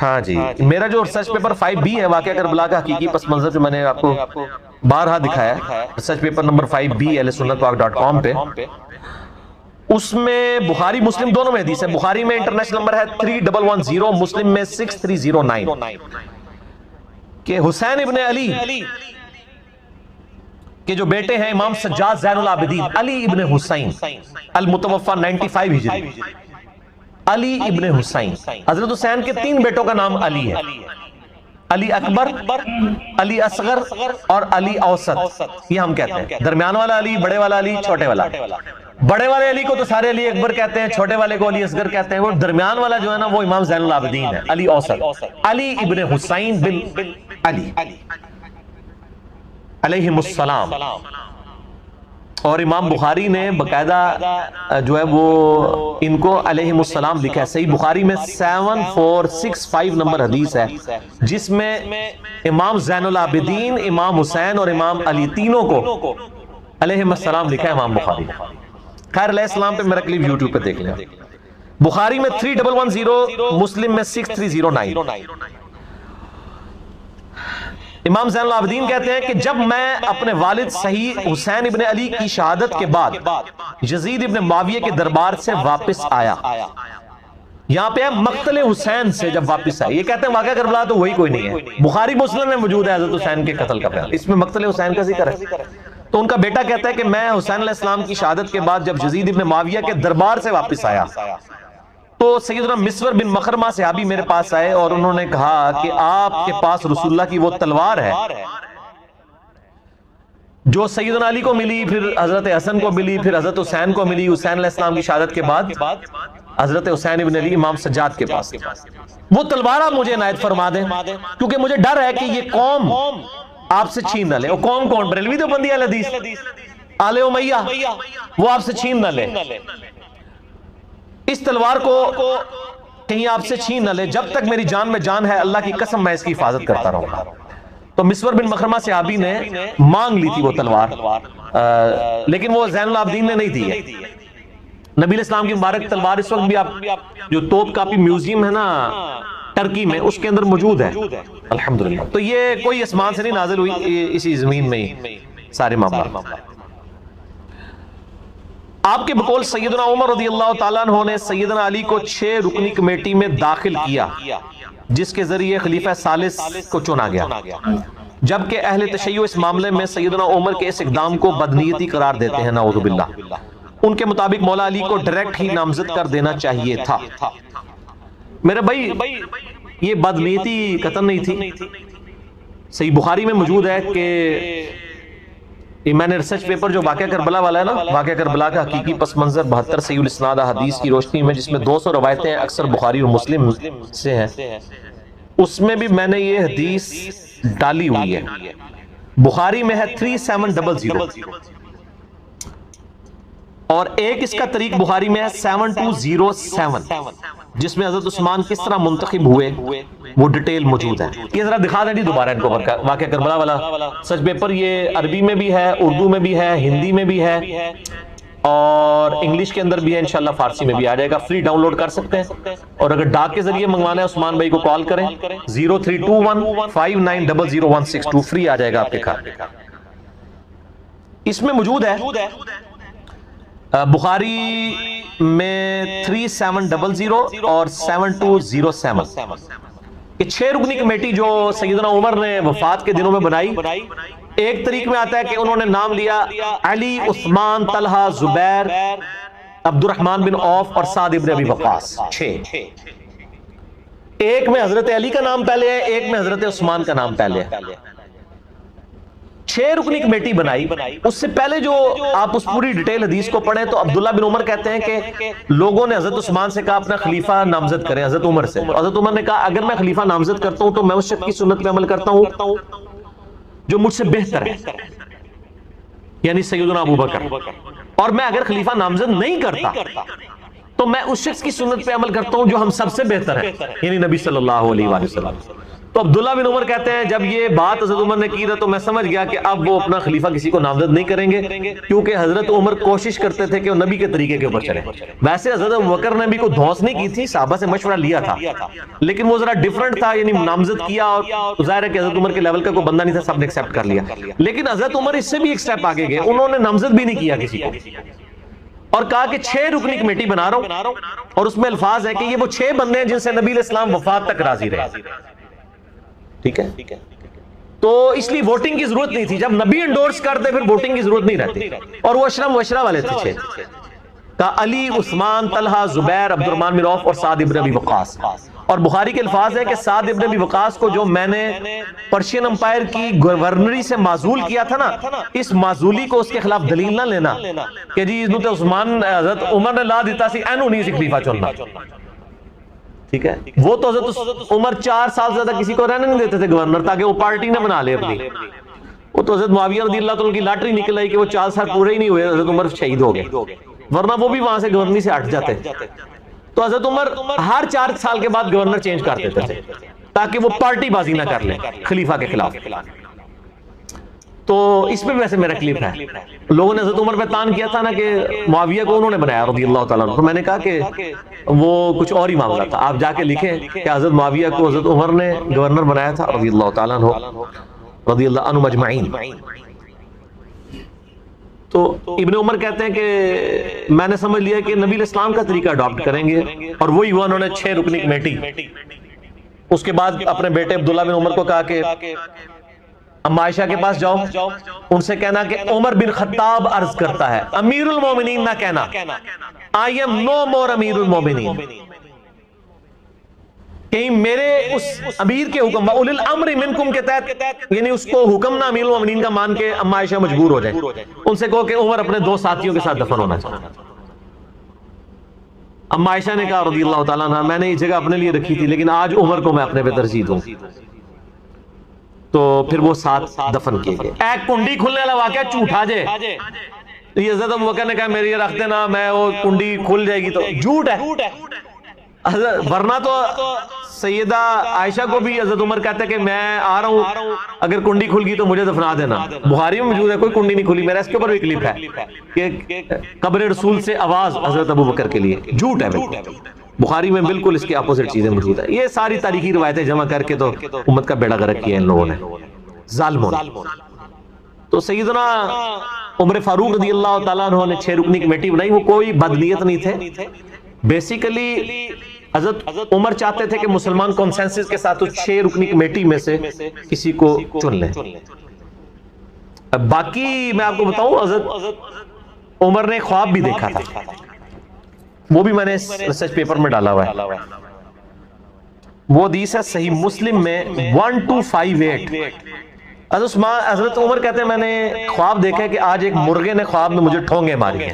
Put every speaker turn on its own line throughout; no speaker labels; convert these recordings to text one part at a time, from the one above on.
ہاں جی، میرا جو ریسرچ پیپر 5B ہے واقعہ کربلا کا حقیقی پس منظر، جو میں نے آپ کو بارہا دکھایا ہے، research paper number 5B ahlsunnatwalk.com پہ، اس میں بخاری مسلم دونوں میں حدیث ہے. بخاری میں انٹرنیشنل نمبر ہے 3110، مسلم میں 6309، کہ حسین ابن علی کے جو بیٹے ہیں امام سجاد زین العابدین علی ابن حسین المتوفى 95 ہجری، علی ابن حسین، حضرت حسین کے 3 بیٹوں کا نام علی ہے، علی اکبر، علی اصغر اور علی اوسط. یہ ہم کہتے ہیں درمیان والا علی، بڑے والا علی، چھوٹے والا. بڑے والے علی کو تو سارے علی اکبر کہتے ہیں، چھوٹے والے کو علی اصغر کہتے ہیں، وہ درمیان والا جو ہے نا وہ امام زین العابدین ہے، علی اوسط، علی ابن حسین بن علی علیہم السلام. اور امام بخاری نے باقاعدہ جو ہے وہ ان کو علیہم السلام لکھا ہے. صحیح بخاری میں 7465 نمبر حدیث ہے، جس میں امام زین العابدین، امام حسین اور امام علی تینوں کو علیہم السلام لکھا ہے امام بخاری. خیر علیہ السلام پہ میرا کلپ یوٹیوب پہ دیکھ لیں. بخاری میں 3110، مسلم میں 6309. امام زین العابدین کہتے ہیں کہ جب میں اپنے والد صحیح حسین ابن علی کی شہادت کے بعد یزید ابن معاویہ کے دربار سے واپس آیا، یہاں پہ ہے مقتل حسین سے جب واپس آئے. یہ کہتے ہیں واقعہ کربلا تو وہی کوئی نہیں ہے، بخاری مسلم میں موجود ہے حضرت حسین کے قتل کا بیان، اس میں مقتل حسین کا ذکر ہے. تو ان کا بیٹا کہتا ہے کہ میں حسین علیہ السلام کی شہادت کے بعد جب یزید ابن معاویہ کے دربار سے واپس آیا تو سیدنا مسور بن مخرمہ صحابی میرے پاس آئے اور انہوں نے کہا کہ آپ کے پاس رسول اللہ کی وہ تلوار ہے جو سیدنا علی کو ملی، پھر حضرت حسن کو ملی، پھر حضرت حسین کو ملی. حسین علیہ السلام کی شہادت کے بعد حضرت حسین ابن علی امام سجاد کے پاس، وہ تلوار آپ مجھے عنایت فرما دیں کیونکہ مجھے ڈر ہے کہ یہ قوم آپ سے چھین نہ لے. اور قوم کون؟ بریلوی دیوبندی اہل حدیث، آل امیہ، وہ آپ سے چھین نہ لے. اس تلوار کو کہیں آپ سے چھین نہ لے، جب تک میری جان میں جان ہے اللہ کی قسم میں اس کی حفاظت کرتا رہوں گا. تو مسور بن مخرمہ صحابی نے مانگ لی تھی وہ تلوار، لیکن وہ زین العابدین نے نہیں دی ہے. نبی علیہ السلام کی مبارک تلوار اس وقت بھی آپ جو توپ کاپی میوزیم ہے نا ترکی میں، اس کے اندر موجود ہے الحمدللہ. تو یہ کوئی اسمان سے نہیں نازل ہوئی، اسی زمین میں ہی سارے معاملات. آپ کے بقول سیدنا عمر رضی اللہ تعالیٰ عنہ نے سیدنا علی کو 6 رکنی کمیٹی میں داخل کیا جس کے ذریعے خلیفہ ثالث کو چنا گیا، جبکہ اہل تشیع اس معاملے میں سیدنا عمر کے اس اقدام کو بدنیتی قرار دیتے ہیں نعوذ باللہ. ان کے مطابق مولا علی کو ڈائریکٹ ہی نامزد کر دینا چاہیے تھا. میرے بھائی یہ بدنیتی قطعا نہیں تھی. صحیح بخاری میں موجود ہے کہ میں نے ریسرچ پیپر جو واقعہ کربلا والا ہے نا، واقعہ کربلا کا حقیقی پس منظر 72 صحیح الاسناد حدیث کی روشنی میں، جس میں 200 روایتیں اکثر بخاری اور مسلم سے ہیں، اس میں بھی میں نے یہ حدیث ڈالی ہوئی ہے. بخاری میں ہے 3700 اور ایک اس کا طریق بخاری میں ہے 7207 جس میں حضرت عثمان کس طرح منتخب ہوئے وہ ڈیٹیل موجود ہے. یہ ذرا دکھا دیں جی دوبارہ ان کو واقعہ کربلا والا سچ پیپر. یہ عربی میں بھی ہے، اردو میں بھی ہے، ہندی میں بھی ہے اور انگلش کے اندر بھی ہے، انشاءاللہ فارسی میں بھی آ جائے گا. فری ڈاؤن لوڈ کر سکتے ہیں اور اگر ڈاک کے ذریعے منگوانا ہے عثمان بھائی کو کال کریں 032159000162، فری آ جائے گا آپ کے گھر. اس میں موجود ہے بخاری میں 3700 اور 7207 یہ 6 رکنی کمیٹی جو سیدنا عمر نے وفات کے دنوں میں بنائی. ایک طریق میں آتا ہے کہ انہوں نے نام لیا علی، عثمان، طلحہ، زبیر، عبد الرحمن بن عوف اور سعد ابن ابی وقاص. 6 ایک میں حضرت علی کا نام پہلے ہے، ایک میں حضرت عثمان کا نام پہلے ہے. 6 رکنی کمیٹی بنائی. اس سے پہلے جو آپ اس پوری ڈیٹیل حدیث کو پڑھیں تو عبداللہ بن عمر کہتے ہیں کہ لوگوں نے حضرت عثمان سے کہا اپنا خلیفہ نامزد کریں حضرت عمر سے. حضرت عمر نے کہا اگر میں خلیفہ نامزد کرتا ہوں تو میں اس شخص کی سنت پہ عمل کرتا ہوں جو مجھ سے بہتر ہے، یعنی سیدنا ابو بکر، اور میں اگر خلیفہ نامزد نہیں کرتا تو میں اس شخص کی سنت پہ عمل کرتا ہوں جو ہم سب سے بہتر ہے، یعنی نبی صلی اللہ علیہ وآلہ وسلم. تو عبداللہ بن عمر کہتے ہیں جب یہ بات حضرت عمر نے کی تھا تو میں سمجھ گیا کہ اب وہ اپنا خلیفہ کسی کو نامزد نہیں کریں گے، کیونکہ حضرت عمر کوشش کرتے تھے کہ وہ نبی کے طریقے کے اوپر چلیں۔ ویسے حضرت ابوبکر نے بھی کوئی دھونس نہیں کی تھی، صحابہ سے مشورہ لیا تھا، لیکن وہ ذرا ڈیفرنٹ تھا، یعنی نامزد کیا اور ظاہر ہے کہ حضرت عمر کے لیول کا کوئی بندہ نہیں تھا، سب نے ایکسیپٹ کر لیا۔ لیکن حضرت عمر اس سے بھی ایک سٹیپ آگے گئے، انہوں نے نامزد بھی نہیں کیا کسی کو، اور کہا کہ 6 رکنی کمیٹی بنا رہا ہوں، اور اس میں الفاظ ہے کہ یہ وہ 6 بندے ہیں جن سے نبی علیہ السلام وفات تک راضی رہے۔ ٹھیک ہے، تو اس لیے ووٹنگ کی ضرورت نہیں تھی، جب نبی انڈورس کرتے پھر ووٹنگ کی ضرورت نہیں رہتی، اور وہ اشرم وشرہ والے تھے 6 کا، علی، عثمان، طلحہ، زبیر، عبد الرحمن بن عوف اور سعد ابن ابی وقاص۔ اور بخاری کے الفاظ ہے کہ سعد ابن ابی وقاص کو جو میں نے پرشین امپائر کی گورنری سے معزول کیا تھا نا، اس معزولی کو اس کے خلاف دلیل نہ لینا کہ جی اس نے عثمان حضرت عمر نے لا دیتا سی اینو نہیں سی خلیفہ چننا، ٹھیک ہے، وہ تو حضرت عمر 4 سال سے زیادہ کسی کو رہنے نہیں دیتے تھے گورنر، تاکہ وہ پارٹی نہ بنا لے اپنی۔ وہ تو حضرت معاویہ رضی اللہ تعالیٰ کی لاٹری نکل آئی کہ وہ 4 سال پورے ہی نہیں ہوئے، حضرت عمر شہید ہو گئے، ورنہ وہ بھی وہاں سے گورنری سے ہٹ جاتے۔ تو حضرت عمر ہر 4 سال کے بعد گورنر چینج کر دیتے تھے تاکہ وہ پارٹی بازی نہ کر لیں خلیفہ کے خلاف۔ تو اس میں ویسے میرا کلپ ہے، لوگوں نے حضرت عمر پہ تان کیا تھا نا کہ معاویہ کو انہوں نے بنایا رضی اللہ تعالیٰ عنہ، تو میں نے کہا کہ وہ کچھ اور ہی معاملہ تھا، آپ جا کے لکھیں کہ حضرت معاویہ کو حضرت عمر نے گورنر بنایا تھا رضی اللہ تعالیٰ عنہ، رضی اللہ عنہ مجمعین۔ تو ابن عمر کہتے ہیں کہ میں نے سمجھ لیا کہ نبی علیہ السلام کا طریقہ اڈاپٹ کریں گے، اور وہی ہوا، انہوں نے 6 رکنی کمیٹی۔ اس کے بعد اپنے بیٹے عبداللہ بن عمر کو کہا کہ اما عائشہ کے پاس جاؤ، ان سے کہنا کہ عمر بن خطاب عرض کرتا ہے، امیر المومنین نہ کہنا، I am no more امیر المومنین، کہیں میرے اس امیر کے حکم اولي الامر منکم کے تحت، یعنی اس کو حکم نہ امیر المومنین کا مان کے اما عائشہ مجبور ہو جائے، ان سے کہو کہ عمر اپنے 2 ساتھیوں کے ساتھ دفن ہونا چاہتا۔ اما عائشہ نے کہا رضی اللہ تعالیٰ عنہ، میں نے یہ جگہ اپنے لیے رکھی تھی لیکن آج عمر کو میں اپنے پہ ترجیح دوں۔ تو پھر وہ ساتھ دفن کیے گئے۔ ایک کنڈی کھلنے والا واقعہ جھوٹا جے، یہ حضرت ابوبکر نے کہا میری رکھ دینا، میں وہ کنڈی کھل جائے گی، تو جھوٹ ہے، ورنہ تو سیدہ عائشہ کو بھی حضرت عمر کہتے ہیں کہ میں آ رہا ہوں، اگر کنڈی کھل گئی تو مجھے دفنا دینا۔ بخاری میں موجود ہے، کوئی کنڈی نہیں کھلی، میرا اس کے اوپر بھی کلپ ہے کہ قبر رسول سے آواز حضرت ابوبکر کے لیے، جھوٹ ہے بالکل، بخاری میں بالکل اس کے اپوزٹ چیزیں موجود ہیں۔ یہ ساری تاریخی روایتیں جمع کر کے تو امت کا بیڑا غرق کیا ان لوگوں نے، ظالموں نے۔ تو سیدنا عمر فاروق رضی اللہ تعالیٰ عنہ نے 6 رکنی کمیٹی بنائی، وہ کوئی بدنیت نہیں تھے، بیسیکلی حضرت عمر چاہتے تھے کہ مسلمان کنسنسس کے ساتھ 6 رکنی کمیٹی میں سے کسی کو چن لیں۔ باقی میں آپ کو بتاؤں، حضرت عمر نے خواب بھی دیکھا تھا، وہ بھی میں نے ریسرچ پیپر میں ڈالا ہوا ہے، وہ حدیث ہے صحیح مسلم میں 1258۔ حضرت عمر کہتے ہیں میں نے خواب دیکھا ہے کہ آج ایک مرغے نے خواب میں مجھے ٹھونگے ماری ہیں،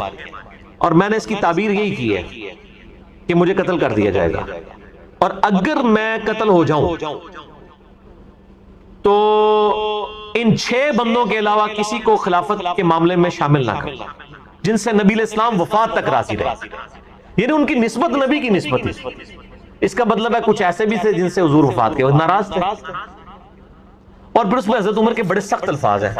اور میں نے اس کی تعبیر یہی کی ہے کہ مجھے قتل کر دیا جائے گا، اور اگر میں قتل ہو جاؤں تو ان 6 بندوں کے علاوہ کسی کو خلافت کے معاملے میں شامل نہ کرنا جن سے نبی علیہ السلام وفات تک راضی رہے، یعنی ان کی نسبت نبی کی نسبت تھی۔ اس کا مطلب ہے کچھ ایسے بھی تھے جن سے حضور وفات کے ناراض تھے، اور پھر اس میں حضرت عمر کے بڑے سخت الفاظ ہیں،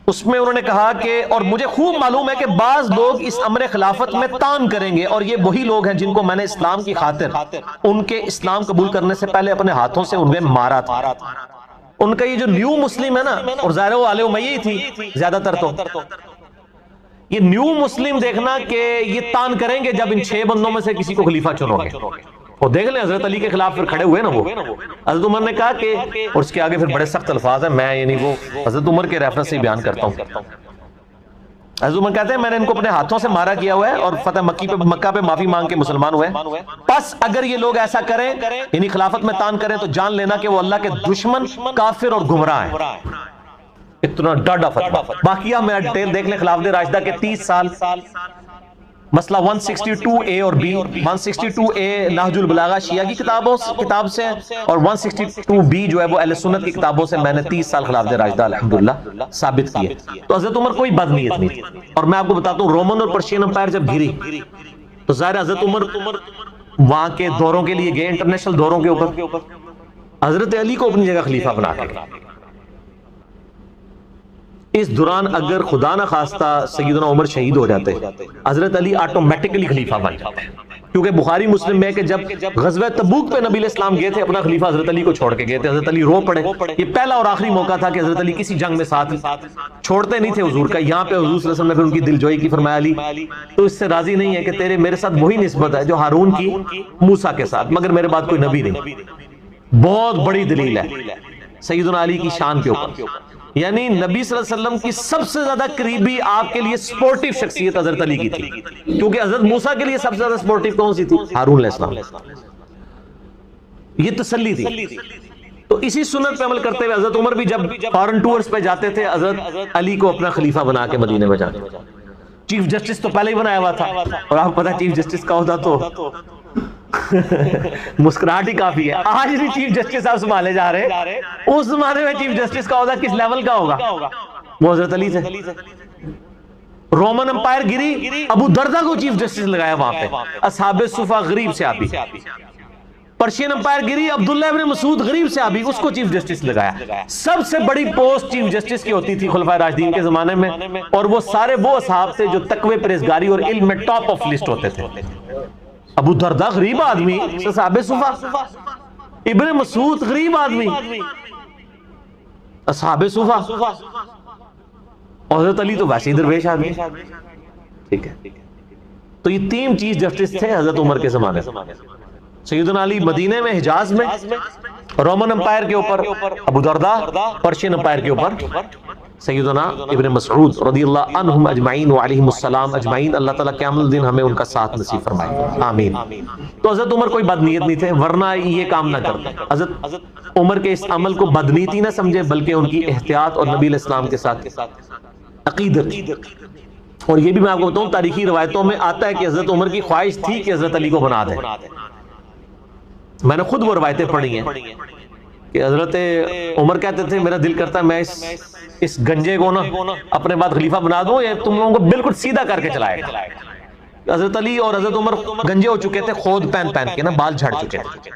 اس میں انہوں نے کہا کہ اور مجھے خوب معلوم ہے کہ بعض لوگ اس امر خلافت میں تان کریں گے، اور یہ وہی لوگ ہیں جن کو میں نے اسلام کی خاطر ان کے اسلام قبول کرنے سے پہلے اپنے ہاتھوں سے ان میں مارا تھا۔ ان کا یہ جو نیو مسلم ہے نا، اور ظاہر وہ آل امیہ ہی تھی زیادہ تر، تو یہ نیو مسلم دیکھنا کہ یہ تان کریں گے جب ان 6 بندوں میں سے کسی کو خلیفہ چنو گے۔ اور دیکھ لیں حضرت علی کے خلاف پھر کھڑے ہوئے نا وہ، حضرت عمر نے کہا کہ، اور اس کے آگے پھر بڑے سخت الفاظ ہیں، میں یعنی وہ حضرت عمر کے ریفرنس سے بیان کرتا ہوں۔ حضرت عمر کہتے ہیں میں نے ان کو اپنے ہاتھوں سے مارا کیا ہوا ہے، اور فتح مکہ پہ معافی مانگ کے مسلمان ہوئے، پس اگر یہ لوگ ایسا کریں یعنی خلافت میں تان کریں تو جان لینا کہ وہ اللہ کے دشمن، کافر اور گمراہ ہیں۔ اتنا ڈاڈا فتویٰ۔ باقی میں ڈیٹیل دیکھ لیں خلافت راشدہ کے 30 سال، مسئلہ 162A اور B، 162A نہج البلاغہ شیعہ کی کتاب سے، اور 162B جو ہے وہ اہل سنت کی کتابوں سے میں نے 30 سال خلافت راشدہ الحمدللہ ثابت کیے۔ تو حضرت عمر کوئی بد نیت نہیں تھی، اور میں آپ کو بتاتا ہوں رومن اور پرشین امپائر جب گری تو ظاہر حضرت عمر وہاں کے دوروں کے لیے گئے، انٹرنیشنل دوروں کے اوپر، حضرت علی کو اپنی جگہ خلیفہ بنا کے گئے۔ اس دوران اگر خدا نہ خواستہ سیدنا عمر شہید ہو جاتے، حضرت علی آٹومیٹکلی خلیفہ بن جاتے، کیونکہ بخاری مسلم میں کہ جب غزوہ تبوک پہ نبی علیہ السلام گئے تھے، اپنا خلیفہ حضرت علی کو چھوڑ کے گئے تھے، حضرت علی رو پڑے۔ یہ پہلا اور آخری موقع تھا کہ حضرت علی کسی جنگ میں ساتھ چھوڑتے نہیں تھے حضور کا۔ یہاں پہ حضور صلی اللہ علیہ وسلم نے پھر ان کی دل جوئی کی، فرمایا علی تو اس سے راضی نہیں ہے کہ تیرے میرے ساتھ وہی نسبت ہے جو ہارون کی موسیٰ کے ساتھ، مگر میرے بعد کوئی نبی نہیں۔ بہت بڑی دلیل ہے سیدنا علی کی شان کے اوپر، یعنی نبی صلی اللہ علیہ وسلم کی سب سے زیادہ قریبی آپ کے لیے سپورٹیو شخصیت حضرت علی کی تھی، کیونکہ حضرت موسیٰ کے لیے سب سے زیادہ سپورٹیو کون سی تھی؟ ہارون علیہ السلام۔ یہ تسلی تھی۔ تو اسی سنت پہ عمل کرتے ہوئے حضرت عمر بھی جب فارن ٹورز پہ جاتے تھے، حضرت علی کو اپنا خلیفہ بنا کے مدینے میں جاتے۔ چیف جسٹس تو پہلے ہی بنایا ہوا تھا، اور آپ کو پتا چیف جسٹس کا ہوتا تو مسکراہٹ ہی کافی ہے۔ آج بھی چیف جسٹس آپ سنبھالے جا رہے، اس زمانے میں چیف جسٹس کا ہوتا کس لیول کا ہوگا؟ وہ حضرت علی سے۔ رومن امپائر گری، ابو دردہ کو چیف جسٹس لگایا وہاں پہ، اصحاب صفا غریب صحابی۔ پرشین امپائر گری، عبداللہ ابن مسعود غریب صحابی، اس کو چیف جسٹس لگایا۔ سب سے بڑی پوسٹ چیف جسٹس کی ہوتی تھی خلفائے راشدین کے زمانے میں، اور وہ سارے وہ اصحاب تھے جو تقوی، پرہیزگاری اور علم میں ٹاپ آف لسٹ ہوتے تھے۔ ابو دردہ غریب آدمی، اصحاب صفا، ابن مسعود غریب آدمی، اصحاب صفا، اور حضرت علی تو ویسے درویش آدمی۔ ٹھیک ہے، تو یہ تین چیف جسٹس تھے حضرت عمر کے زمانے میں۔ سیدنا علی مدینے میں، حجاز میں، رومن امپائر کے اوپر ابو دردہ، پرشین امپائر کے اوپر سیدنا ابن مسعود رضی اللہ عنہم اجمعین وعلیہم السلام اجمعین۔ اللہ تعالیٰ قیامت الدین ہمیں ان کا ساتھ نصیب فرمائے، آمین۔ تو حضرت عمر کوئی بدنیت نہیں تھے، ورنہ یہ کام نہ کرتے۔ حضرت عمر کے اس عمل کو بدنیتی نہ سمجھے، بلکہ ان کی احتیاط اور نبی علیہ السلام کے ساتھ عقیدت۔ اور یہ بھی میں آپ کو بتاؤں، تاریخی روایتوں میں آتا ہے کہ حضرت عمر کی خواہش تھی کہ حضرت علی کو بنا دیں۔ میں نے خود وہ روایتیں پڑھی ہیں کہ حضرت عمر کہتے تھے میرا دل کرتا ہے میں اس گنجے کو نا اپنے بعد خلیفہ بنا دوں، یا تم لوگوں کو بالکل سیدھا کر کے چلائے گا۔ حضرت علی اور حضرت عمر گنجے ہو چکے تھے، خود پہن کے نا، بال جھڑ چکے تھے۔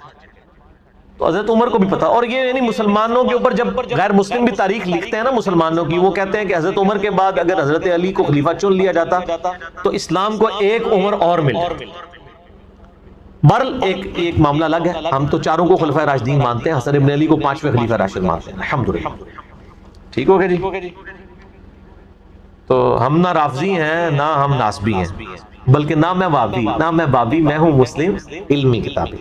تو حضرت عمر کو بھی پتا، اور یہ یعنی مسلمانوں کے اوپر جب غیر مسلم بھی تاریخ لکھتے ہیں نا مسلمانوں کی، وہ کہتے ہیں کہ حضرت عمر کے بعد اگر حضرت علی کو خلیفہ چن لیا جاتا تو اسلام کو ایک عمر اور ملے۔ بہرحال ایک معاملہ الگ ہے، ہم تو چاروں کو خلفائے راشدین مانتے ہیں، حسن ابن علی کو پانچویں خلیفہ راشد مانتے ہیں، الحمدللہ۔ ٹھیک ہو گیا جی؟ تو ہم نہ رافضی ہیں نہ ہم ناسبی ہیں، بلکہ نہ میں وابی نہ میں بابی، میں ہوں مسلم علمی کتابی۔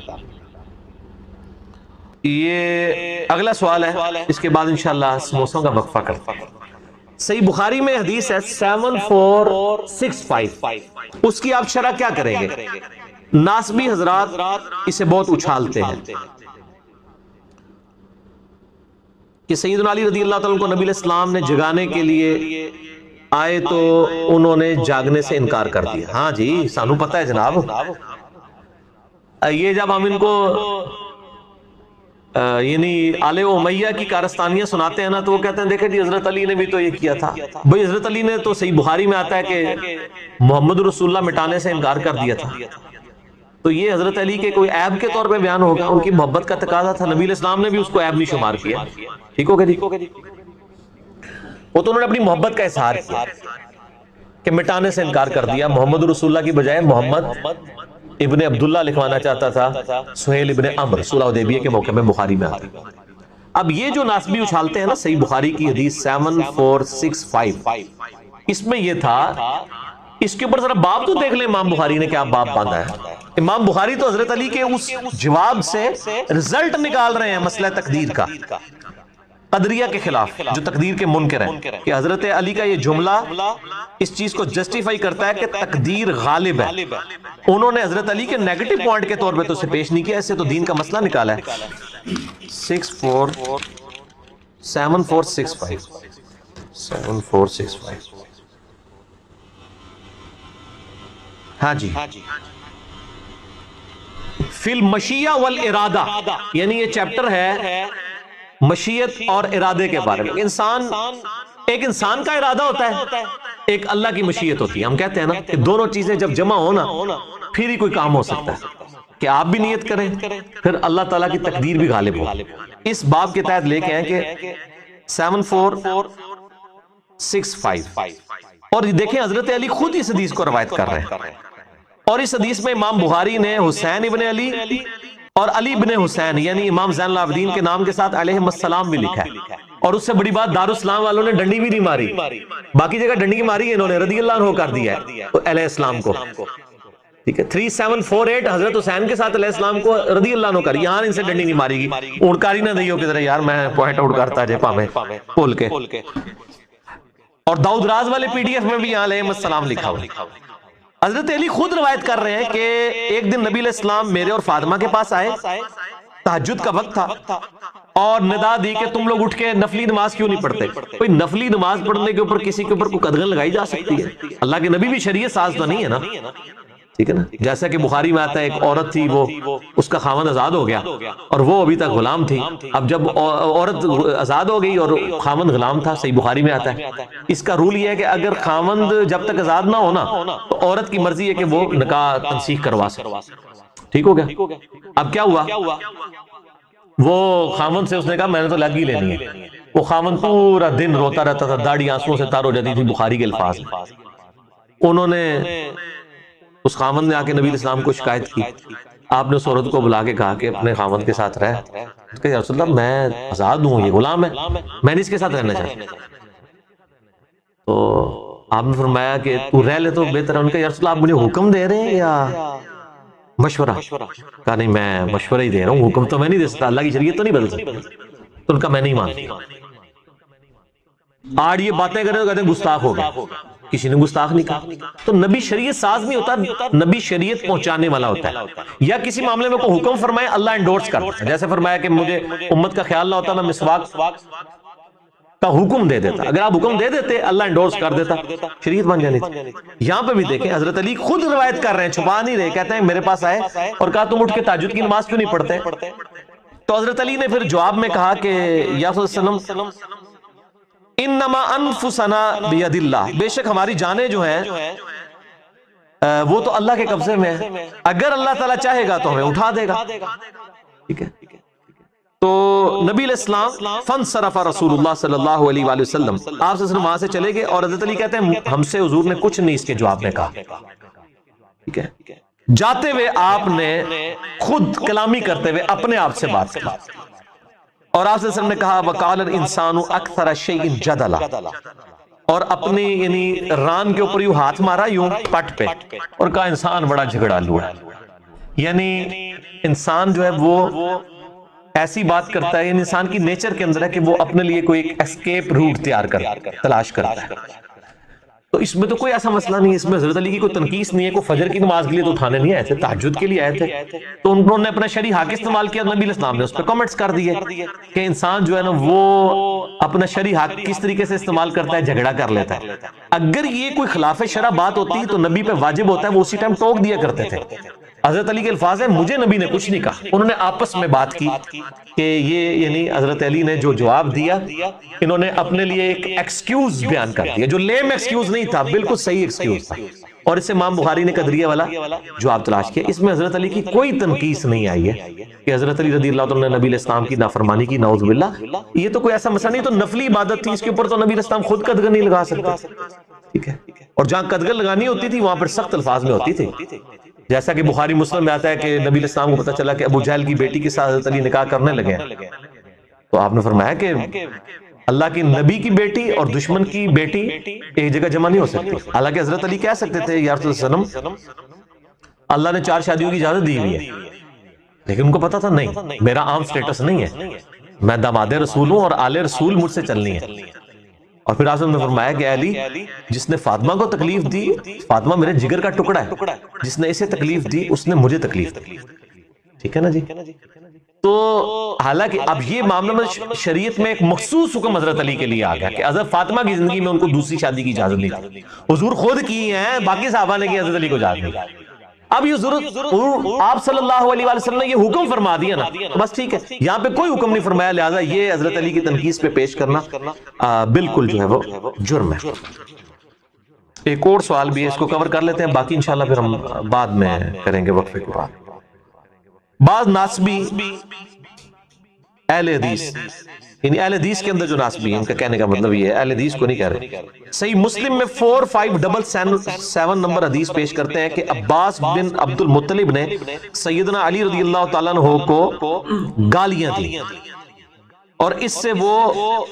یہ اگلا سوال ہے، اس کے بعد انشاءاللہ سموسوں کا وقفہ کرتے ہیں۔ صحیح بخاری میں حدیث ہے 7465، اس کی آپ شرح کیا کریں گے؟ ناسبی حضرات اسے بہت اچھالتے ہیں کہ سیدنا علی رضی اللہ تعالیٰ کو نبی علیہ السلام نے جگانے کے لیے آئے تو انہوں نے جاگنے سے انکار کر دیا۔ ہاں جی، سانو پتہ ہے جناب۔ یہ جب ہم ان کو یعنی آل امیہ کی کارستانیاں سناتے ہیں نا، تو وہ کہتے ہیں دیکھیں جی حضرت علی نے بھی تو یہ کیا تھا۔ بھئی حضرت علی نے تو صحیح بخاری میں آتا ہے کہ محمد رسول اللہ مٹانے سے انکار کر دیا تھا، تو یہ حضرت علی کے کوئی عیب کے طور پہ بیان ہوگا، ان کی محبت کا تقاضا تھا، نبی علیہ السلام نے بھی اس کو عیب نہیں شمار کیا۔ ٹھیک ہو گیا جی؟ وہ تو انہوں نے اپنی محبت کا اظہار کیا کہ مٹانے سے انکار کر دیا، محمد رسول اللہ کی بجائے محمد ابن عبداللہ لکھوانا چاہتا تھا، سہیل ابن عمر، صلح حدیبیہ کے موقع میں بخاری میں آتی۔ اب یہ جو ناسبی اچھالتے ہیں نا، صحیح بخاری کی حدیث 7465، اس میں یہ تھا، اس کے اوپر ذرا باب تو دیکھ لیں امام بخاری نے کیا باب باندھا ہے۔ امام بخاری تو حضرت علی کے اس جواب سے رزلٹ نکال رہے ہیں مسئلہ تقدیر کا، قدریہ کے خلاف جو تقدیر کے منکر ہیں، کہ حضرت علی کا یہ جملہ اس چیز کو جسٹیفائی کرتا ہے کہ تقدیر غالب ہے۔ انہوں نے حضرت علی کے نیگیٹو پوائنٹ کے طور پہ تو اسے پیش نہیں کیا، اس سے تو دین کا مسئلہ نکالا ہے۔ 7465 ہاں جی، فی المشیہ والارادہ، یعنی یہ چیپٹر ہے مشیت اور ارادے کے بارے میں۔ ایک انسان کا ارادہ ہوتا ہے، ایک اللہ کی مشیت ہوتی ہے۔ ہم کہتے ہیں نا کہ دونوں چیزیں جب جمع ہونا پھر ہی کوئی کام ہو سکتا ہے۔ کہ آپ بھی نیت کریں، پھر اللہ تعالیٰ کی تقدیر بھی غالب ہو۔ اس باب کے تحت لے کے ہیں کہ 7465، اور دیکھیں حضرت علی خود اس حدیث کو روایت کر رہے ہیں، اور اس حدیث میں امام بخاری نے حسین ابن علی اور علی ابن حسین یعنی امام زین العابدین کے نام کے ساتھ علیہم السلام بھی لکھا ہے، اور اس سے بڑی بات دارالاسلام والوں نے ڈنڈی بھی نہیں ماری، باقی جگہ ڈنڈی کی ماری ہے انہوں نے، رضی اللہ عنہ کر دیا ہے علیہ السلام کو، ٹھیک ہے۔ 3748 حضرت حسین کے ساتھ علیہ السلام کو رضی اللہ عنہ کر، یہاں ان سے ڈنڈی نہیں ماری گی، اڑکاری نہ دیو کہ ذرا یار میں پوائنٹ آؤٹ کرتا جے پامے کھول کے۔ اور داؤد راز والے پی ڈی ایف میں بھی یہاں علیہ السلام لکھا ہوا۔ حضرت علی خود روایت کر رہے ہیں کہ ایک دن نبی علیہ السلام میرے اور فاطمہ کے پاس آئے، تہجد کا وقت تھا، اور ندا دی کہ تم لوگ اٹھ کے نفلی نماز کیوں نہیں پڑھتے؟ کوئی نفلی نماز پڑھنے کے اوپر کسی کے اوپر کوئی قدغن لگائی جا سکتی ہے؟ اللہ کے نبی بھی شریعت ساز تو نہیں ہے نا، ٹھیک ہے نا؟ جیسا کہ بخاری میں آتا ہے ایک عورت تھی، وہ اس کا خاوند آزاد ہو گیا اور وہ ابھی تک غلام تھی، اب جب عورت آزاد ہو گئی اور خاوند غلام تھا، صحیح بخاری میں آتا ہے، اس کا رول یہ ہے کہ اگر خاوند جب تک آزاد نہ ہونا تو عورت کی مرضی ہے کہ وہ نکاح تنسیخ کروا سکے، ٹھیک ہو گیا؟ اب کیا ہوا، وہ خاوند سے اس نے کہا میں نے تو لگ ہی لینی ہے، وہ خاوند پورا دن روتا رہتا تھا، داڑھی آنسوؤں سے تار ہو جاتی تھی، بخاری کے الفاظ میں۔ انہوں نے اس خاوند نے آ کے نبی علیہ السلام کو شکایت کی، آپ نے اس عورت کو بلا کے کہا کہ اپنے خاوند کے ساتھ رہ، کہ یا رسول اللہ میں آزاد ہوں، یہ غلام ہے، میں نے اس کے ساتھ رہنا چاہتا۔ تو آپ نے فرمایا کہ تو رہ لے تو بہتر ہے۔ ان کا یا رسول اللہ آپ مجھے حکم دے رہے ہیں یا مشورہ؟ کہا نہیں میں مشورہ ہی دے رہا ہوں، حکم تو میں نہیں دے سکتا، اللہ کی شریعت تو نہیں بدل سکتا۔ تو ان کا میں نہیں مانتا۔ آج یہ باتیں کریں تو کہتے ہیں گستاخ ہو گیا، کسی نے گستاخ نہیں کہا۔ تو نبی شریعت ساز نہیں ہوتا، نبی شریعت پہنچانے والا ہوتا ہے، یا کسی معاملے میں کوئی حکم فرمائے اللہ انڈورس کرتا ہے، جیسے فرمایا کہ مجھے امت کا خیال نہ ہوتا میں مسواک کا حکم دے دیتا، اگر آپ حکم دے دیتے اللہ انڈورس کر دیتا، شریعت بن جانی تھی۔ یہاں پہ بھی دیکھیں حضرت علی خود روایت کر رہے ہیں، چھپا نہیں رہے، کہتے ہیں میرے پاس آئے اور کہا تم اٹھ کے تہجد کی نماز کیوں نہیں پڑھتے؟ تو حضرت علی نے پھر جواب میں کہا کہ یا رسول اللہ انما انفسنا بید اللہ، بے شک ہماری جانیں جو ہیں وہ تو اللہ کے قبضے میں ہے، اگر اللہ تعالیٰ چاہے گا تو ہمیں اٹھا دے گا، ٹھیک ہے؟ تو نبی علیہ السلام فانصرف رسول اللہ صلی اللہ علیہ وآلہ وسلم، آپ صلی اللہ علیہ وسلم وہاں سے چلے گئے، اور حضرت علی کہتے ہیں ہم سے حضور نے کچھ نہیں اس کے جواب میں کہا، ٹھیک ہے؟ جاتے ہوئے آپ نے خود کلامی کرتے ہوئے اپنے آپ سے بات کی، اور آپ صلی اللہ علیہ وسلم نے کہا وَقَالَ الْإِنسَانُ أَكْثَرَ شَيْءٍ جَدَلًا، اور اپنی یعنی ران کے اوپر یوں ہاتھ مارا یوں پٹ پہ، اور کہا انسان بڑا جھگڑالو ہے، یعنی انسان جو ہے وہ ایسی بات کرتا ہے، یعنی انسان کی نیچر کے اندر ہے کہ وہ اپنے لیے کوئی ایک اسکیپ روٹ تلاش کرتا ہے۔ تو اس میں تو کوئی ایسا مسئلہ نہیں ہے، اس میں حضرت علی کی کوئی تنقیص نہیں ہے، کوئی فجر کی نماز کے لیے تو اٹھانے نہیں آئے تھے، تہجد کے لیے آئے تھے، تو انہوں نے اپنا شرعی حق استعمال کیا، نبی علیہ السلام نے اس پہ کمنٹس کر دیے کہ انسان جو ہے نا وہ اپنا شرعی حق کس طریقے سے استعمال کرتا ہے، جھگڑا کر لیتا ہے۔ اگر یہ کوئی خلاف شرع بات ہوتی تو نبی پہ واجب ہوتا ہے وہ اسی ٹائم ٹوک دیا کرتے تھے۔ حضرت علی کے الفاظ ہیں مجھے نبی نے کچھ نہیں کہا، انہوں نے آپس میں بات کی کہ یہ یعنی حضرت علی نے جو جواب دیا انہوں نے اپنے لیے ایک ایکسکیوز بیان کر دیا، جو لیم ایکسکیوز نہیں تھا، بالکل صحیح ایکسکیوز تھا، اور اس سے امام بخاری نے قدریہ والا جواب تلاش کیا۔ اس میں حضرت علی کی کوئی تنقیص نہیں آئی ہے کہ حضرت علی رضی اللہ عنہ نے نبی علیہ السلام کی نافرمانی کی، نعوذ باللہ، یہ تو کوئی ایسا مسئلہ نہیں، تو نفلی عبادت تھی، اس کے اوپر تو نبی علیہ السلام خود قدغن نہیں لگا سکتے، ٹھیک ہے؟ اور جہاں قدغن لگانی ہوتی تھی وہاں پر سخت الفاظ میں ہوتی تھی، جیسا کہ بخاری مسلم میں آتا ہے کہ نبی علیہ السلام کو پتہ چلا کہ ابو جہل کی بیٹی کے ساتھ حضرت علی نکاح کرنے لگے ہیں، تو آپ نے فرمایا کہ اللہ کی نبی کی بیٹی اور دشمن کی بیٹی ایک جگہ جمع نہیں ہو سکتی۔ حالانکہ حضرت علی کہہ سکتے تھے یا رسول اللہ علیہ وسلم اللہ نے 4 شادیوں کی اجازت دی ہوئی ہے، لیکن ان کو پتا تھا نہیں میرا عام سٹیٹس نہیں ہے، میں داماد رسول ہوں اور آل رسول مجھ سے چلنی ہے۔ اور پھر آپ نے فرمایا کہ علی جس نے فاطمہ کو تکلیف دی، فاطمہ میرے جگر کا ٹکڑا ہے، جس نے اسے تکلیف دی اس نے مجھے تکلیف دی، ٹھیک ہے نا جی؟ تو حالانکہ اب یہ معاملہ میں شریعت میں ایک مخصوص حکم حضرت علی کے لیے آ گیا کہ حضرت فاطمہ کی زندگی میں ان کو دوسری شادی کی اجازت نہیں تھی، حضور خود کی ہیں، باقی صحابہ نے کی، حضرت علی کو اجازت نہیں۔ اب یہ ضرورت آپ صلی اللہ علیہ وسلم نے یہ حکم فرما دیا نا، بس ٹھیک ہے، یہاں پہ کوئی حکم نہیں فرمایا، لہٰذا یہ حضرت علی کی تنقیص پہ پیش کرنا بالکل جو ہے وہ جرم ہے۔ ایک اور سوال بھی ہے، اس کو کور کر لیتے ہیں، باقی انشاءاللہ پھر ہم بعد میں کریں گے وقفے کے بعد۔ بعض ناسبی اہل حدیث، یعنی اہل حدیث کے اندر جو ناسبی ہیں، ان کا کہنے کا مطلب یہ ہے، اہل حدیث کو نہیں کہہ رہے، صحیح مسلم میں 4577 نمبر حدیث پیش کرتے ہیں کہ عباس بن عبد المطلب نے سیدنا علی رضی اللہ تعالیٰ عنہ کو گالیاں دی، اور اس سے وہ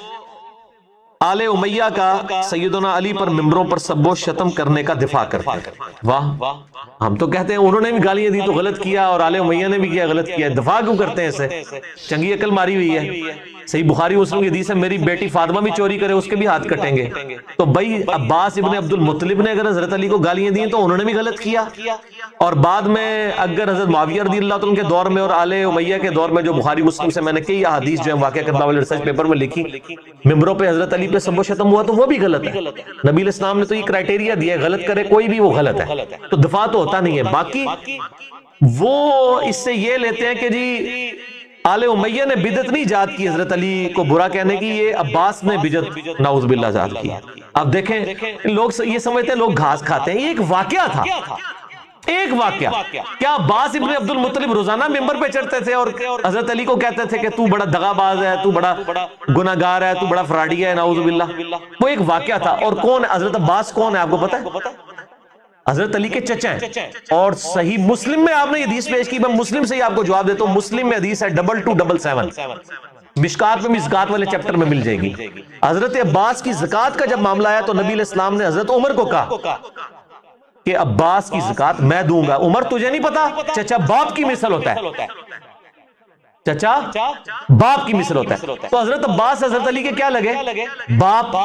آل امیہ کا سیدنا علی پر ممبروں پر سب و شتم کرنے کا دفاع کرتے ہیں۔ واہ، ہم تو کہتے ہیں انہوں نے بھی گالیاں دی تو غلط کیا، اور آل امیہ نے بھی کیا غلط کیا، دفاع کیوں کرتے ہیں اسے؟ چنگی عقل ماری ہوئی ہے۔ صحیح بخاری مسلم کی حدیث ہے، میری بیٹی فاطمہ بھی چوری کرے اس کے بھی ہاتھ کٹیں گے۔ تو بھائی عباس ابن عبد المطلب نے اگر حضرت علی کو گالیاں دی تو انہوں نے بھی غلط کیا، اور بعد میں اگر حضرت معاویہ رضی اللہ عنہ کے دور میں اور آل امیہ کے دور میں جو بخاری مسلم سے میں نے کئی احادیث جو ہیں واقعہ کربلا والے ریسرچ پیپر میں لکھی، ممبروں پہ حضرت علی پہ سب و شتم ہوا تو وہ بھی غلط ہے۔ نبی علیہ السلام نے تو یہ کرائٹیریا دیا ہے، غلط کرے کوئی بھی وہ غلط ہے، تو دفاع تو ہوتا نہیں ہے۔ باقی وہ اس سے یہ لیتے ہیں کہ جی آل امیہ نے بدعت نہیں ایجاد کی حضرت علی کو برا کہنے کی، یہ عباس نے بدعت نعوذ باللہ ایجاد کی۔ اب دیکھیں لوگ یہ سمجھتے ہیں لوگ گھاس کھاتے ہیں، یہ ایک واقعہ تھا، ایک واقعہ۔ کیا عباس ابن عبد المطلب روزانہ ممبر پہ چڑھتے تھے اور حضرت علی کو کہتے تھے کہ تو بڑا دغا باز ہے، تو بڑا گناہگار ہے، تو بڑا فراڈی ہے، نعوذ باللہ؟ وہ ایک واقعہ تھا۔ اور کون حضرت عباس کون ہے آپ کو پتہ ہے؟ حضرت علی کے چچا ہیں، اور صحیح مسلم میں آپ نے یہ حدیث پیش کی، میں مسلم سے ہی آپ کو جواب دیتا ہوں، مسلم میں حدیث ہے 2277، مشکات میں مشکات والے چیپٹر میں مل جائے گی۔ حضرت عباس کی زکوٰۃ کا جب معاملہ آیا تو نبی علیہ السلام نے حضرت عمر کو کہا کہ عباس کی زکوٰۃ میں دوں گا۔ عمر تجھے نہیں پتا؟ چچا باپ کی مثل ہوتا ہے، چچا باپ کی مثل ہوتا ہے۔ تو حضرت عباس حضرت علی کے کیا لگے؟ باپ۔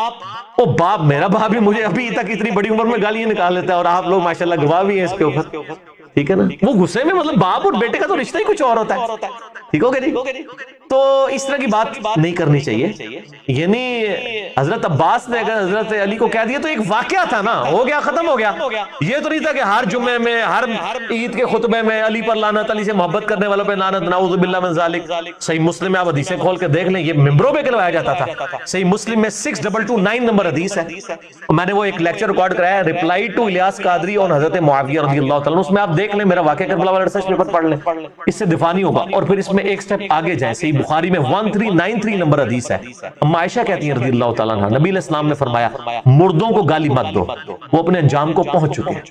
او باپ، میرا باپ بھی مجھے ابھی تک اتنی بڑی عمر میں گالیاں نکال لیتا ہے، اور آپ لوگ ماشاءاللہ گواہ بھی ہیں اس کے اوپر، ٹھیک ہے نا؟ وہ غصے میں مطلب باپ اور بیٹے کا تو رشتہ ہی کچھ اور ہوتا ہے، ٹھیک ہو گیا جی؟ تو اس طرح کی بات نہیں کرنی چاہیے۔ یعنی حضرت عباس نے اگر حضرت علی کو کہہ دیا تو ایک واقعہ تھا نا، ہو گیا، ختم ہو گیا۔ یہ تو نہیں تھا کہ ہر جمعے میں ہر عید کے خطبے میں علی پر لعنت، علی سے محبت کرنے والوں پہ لعنت، نعوذ باللہ من ذالک۔ صحیح مسلم میں آپ حدیثیں کھول کے دیکھ لیں، یہ ممبروں پہ کہلوایا جاتا تھا۔ صحیح مسلم میں 6229 نمبر حدیث ہے، میں نے وہ ایک لیکچر ریکارڈ کرایا ہے، ریپلائی ٹو الیاس قادری اور حضرت معاویہ رضی اللہ تعالیٰ، اس میں آپ دیکھ لیں، میرا واقعہ کربلا والا ریسرچ پیپر پڑھ لیں، اس سے دفاع نہیں ہوگا۔ اور پھر اس میں ایک سٹیپ آگے جائیں، صحیح بخاری میں 1393 نمبر حدیث ہے، اما عائشہ کہتی ہیں رضی اللہ تعالیٰ عنہ، نبی علیہ السلام نے فرمایا مردوں کو گالی مت دو، وہ اپنے انجام کو پہنچ چکے ہیں۔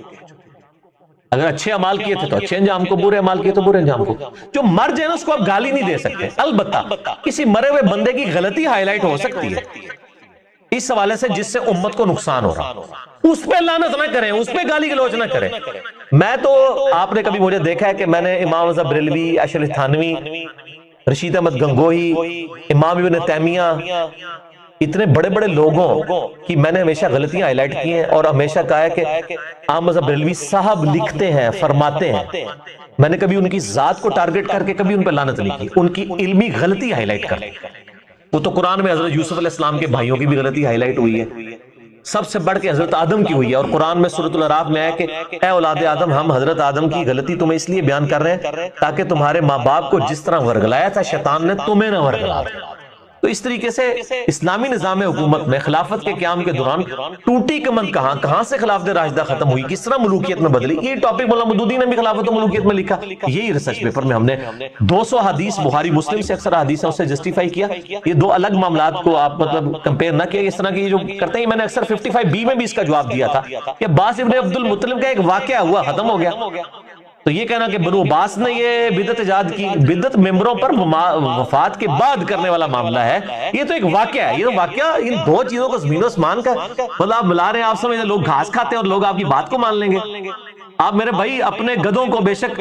اگر اچھے اعمال کیے تھے تو اچھے انجام کو، برے اعمال کیے تو برے انجام کو۔ جو مر جائے نا اس کو آپ گالی نہیں دے سکتے، البتہ کسی مرے ہوئے بندے کی غلطی ہائی لائٹ ہو سکتی ہے اس حوالے سے جس سے امت کو نقصان ہو رہا، اس پہ لعنت نہ کریں، اس پہ گالی گلوچ نہ کریں۔ میں تو آپ نے کبھی مجھے دیکھا ہے کہ میں نے امام رضا بریلوی، اشرف تھانوی، رشید احمد گنگوہی، امام ابن تیمیہ، اتنے بڑے بڑے لوگوں کی میں نے ہمیشہ غلطیاں ہائی لائٹ کی ہیں، اور ہمیشہ کہا ہے کہ امام رضا بریلوی صاحب لکھتے ہیں، فرماتے ہیں، میں نے کبھی ان کی ذات کو ٹارگٹ کر کے کبھی ان پہ لعنت نہیں کی، ان کی علمی غلطی ہائی لائٹ کر۔ وہ تو قرآن میں حضرت یوسف علیہ السلام کے بھائیوں کی بھی غلطی ہائی لائٹ ہوئی ہے، سب سے بڑھ کے حضرت آدم کی ہوئی ہے، اور قرآن میں سورۃ الاعراف میں ہے کہ اے اولاد آدم، ہم حضرت آدم کی غلطی تمہیں اس لیے بیان کر رہے ہیں تاکہ تمہارے ماں باپ کو جس طرح ورگلایا تھا شیطان نے، تمہیں نہ ورگلا۔ تو اس طریقے سے اسلامی نظام حکومت میں خلافت کے قیام کے دوران ٹوٹی کمند کہاں سے خلافت راشدہ ختم ہوئی، کس طرح ملوکیت میں بدلی، یہ ٹاپک مولانا مودودی نے بھی خلافت و ملوکیت میں لکھا، یہی ریسرچ پیپر میں ہم نے 200 حدیث بخاری مسلم سے اکثر حدیث ہیں اس سے جسٹیفائی کیا۔ یہ دو الگ معاملات کو آپ مطلب کمپیئر نہ کیا اس طرح کی جو کرتے ہیں۔ میں نے اکثر 55B میں بھی اس کا جواب دیا تھا کہ عباس ابن عبد المطلب کا ایک واقعہ ہوا، ختم ہو گیا۔ تو یہ کہنا کہ بنو عباس نے یہ بدعت ایجاد کی، بدعت ممبروں پر وفات کے بعد کرنے والا معاملہ ہے، یہ تو ایک واقعہ ہے۔ یہ تو واقعہ ان دو چیزوں کو زمین و آسمان کا مطلب آپ ملا رہے ہیں، آپ سمجھیں لوگ گھاس کھاتے ہیں اور لوگ آپ کی بات کو مان لیں گے۔ آپ میرے بھائی اپنے گدوں کو بے شک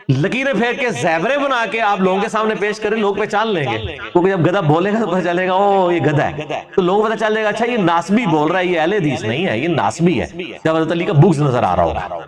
لکیریں پھیر کے زیوریں بنا کے آپ لوگوں کے سامنے پیش کریں، لوگ پہچان لیں گے، کیونکہ جب گدھا بولے گا تو پتہ چلے گا او یہ گدھا ہے، تو لوگوں کو پتہ چلے گا اچھا یہ ناسبی بول رہا ہے، یہ اہل حدیث نہیں ہے، یہ ناسبی ہے، جب حضرت علی کا بغض نظر آ رہا ہوگا۔